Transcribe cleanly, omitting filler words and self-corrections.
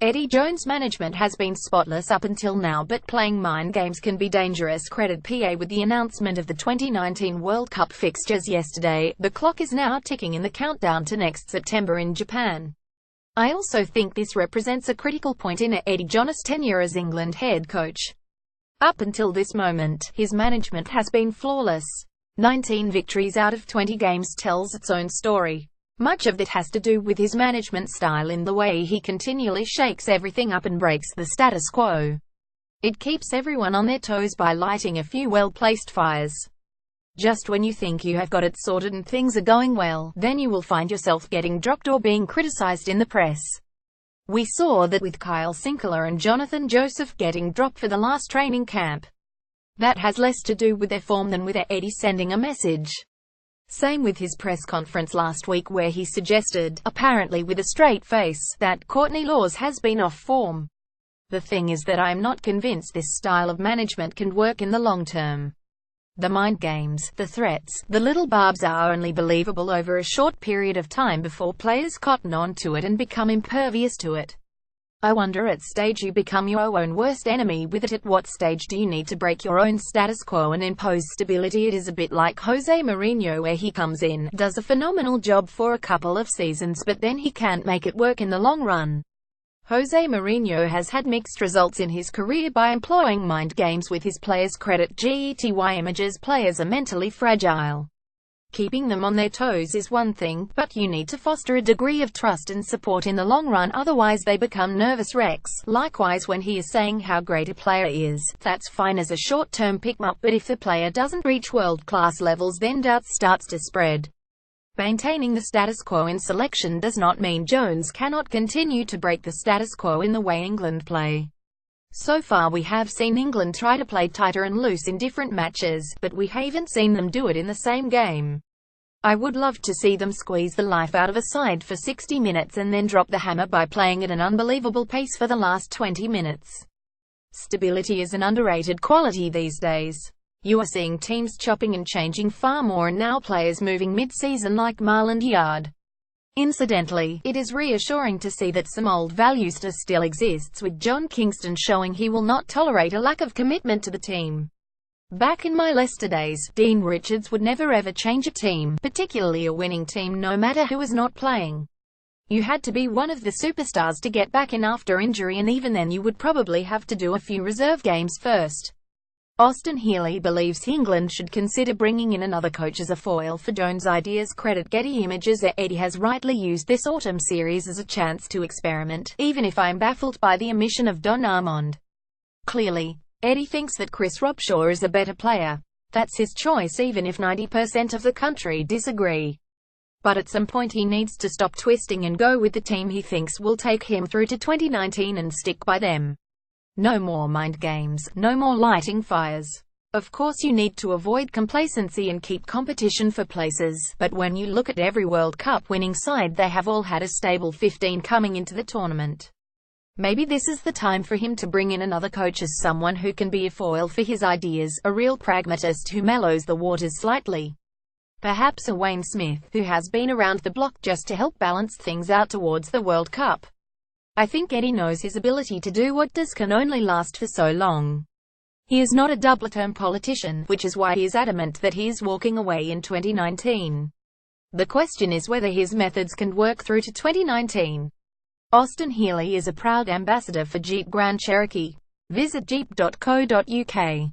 Eddie Jones' management has been spotless up until now, but playing mind games can be dangerous. Credit PA with the announcement of the 2019 World Cup fixtures yesterday. The clock is now ticking in the countdown to next September in Japan. I also think this represents a critical point in Eddie Jones' tenure as England head coach. Up until this moment, his management has been flawless. 19 victories out of 20 games tells its own story. Much of that has to do with his management style, in the way he continually shakes everything up and breaks the status quo. It keeps everyone on their toes by lighting a few well-placed fires. Just when you think you have got it sorted and things are going well, then you will find yourself getting dropped or being criticized in the press. We saw that with Kyle Sinclair and Jonathan Joseph getting dropped for the last training camp. That has less to do with their form than with Eddie sending a message. Same with his press conference last week, where he suggested, apparently with a straight face, that Courtney Lawes has been off form. The thing is that I am not convinced this style of management can work in the long term. The mind games, the threats, the little barbs are only believable over a short period of time before players cotton on to it and become impervious to it. I wonder at stage you become your own worst enemy with it. At what stage do you need to break your own status quo and impose stability? It is a bit like Jose Mourinho, where he comes in, does a phenomenal job for a couple of seasons, but then he can't make it work in the long run. Jose Mourinho has had mixed results in his career by employing mind games with his players. Credit Gety Images. Players are mentally fragile. Keeping them on their toes is one thing, but you need to foster a degree of trust and support in the long run, otherwise they become nervous wrecks. Likewise, when he is saying how great a player is, that's fine as a short-term pick-up, but if the player doesn't reach world-class levels, then doubt starts to spread. Maintaining the status quo in selection does not mean Jones cannot continue to break the status quo in the way England play. So far we have seen England try to play tighter and loose in different matches, but we haven't seen them do it in the same game. I would love to see them squeeze the life out of a side for 60 minutes and then drop the hammer by playing at an unbelievable pace for the last 20 minutes. Stability is an underrated quality these days. You are seeing teams chopping and changing far more, and now players moving mid-season like Marland Yard. Incidentally, it is reassuring to see that some old value still exists, with John Kingston showing he will not tolerate a lack of commitment to the team. Back in my Leicester days, Dean Richards would never ever change a team, particularly a winning team, no matter who was not playing. You had to be one of the superstars to get back in after injury, and even then you would probably have to do a few reserve games first. Austin Healey believes England should consider bringing in another coach as a foil for Jones' ideas. Credit Getty Images. Eddie has rightly used this autumn series as a chance to experiment, even if I'm baffled by the omission of Don Armand. Clearly, Eddie thinks that Chris Robshaw is a better player. That's his choice, even if 90% of the country disagree. But at some point he needs to stop twisting and go with the team he thinks will take him through to 2019 and stick by them. No more mind games, no more lighting fires. Of course you need to avoid complacency and keep competition for places, but when you look at every World Cup winning side, they have all had a stable 15 coming into the tournament. Maybe this is the time for him to bring in another coach as someone who can be a foil for his ideas, a real pragmatist who mellows the waters slightly. Perhaps a Wayne Smith, who has been around the block just to help balance things out towards the World Cup. I think Eddie knows his ability to do what does can only last for so long. He is not a double-term politician, which is why he is adamant that he is walking away in 2019. The question is whether his methods can work through to 2019. Austin Healey is a proud ambassador for Jeep Grand Cherokee. Visit jeep.co.uk.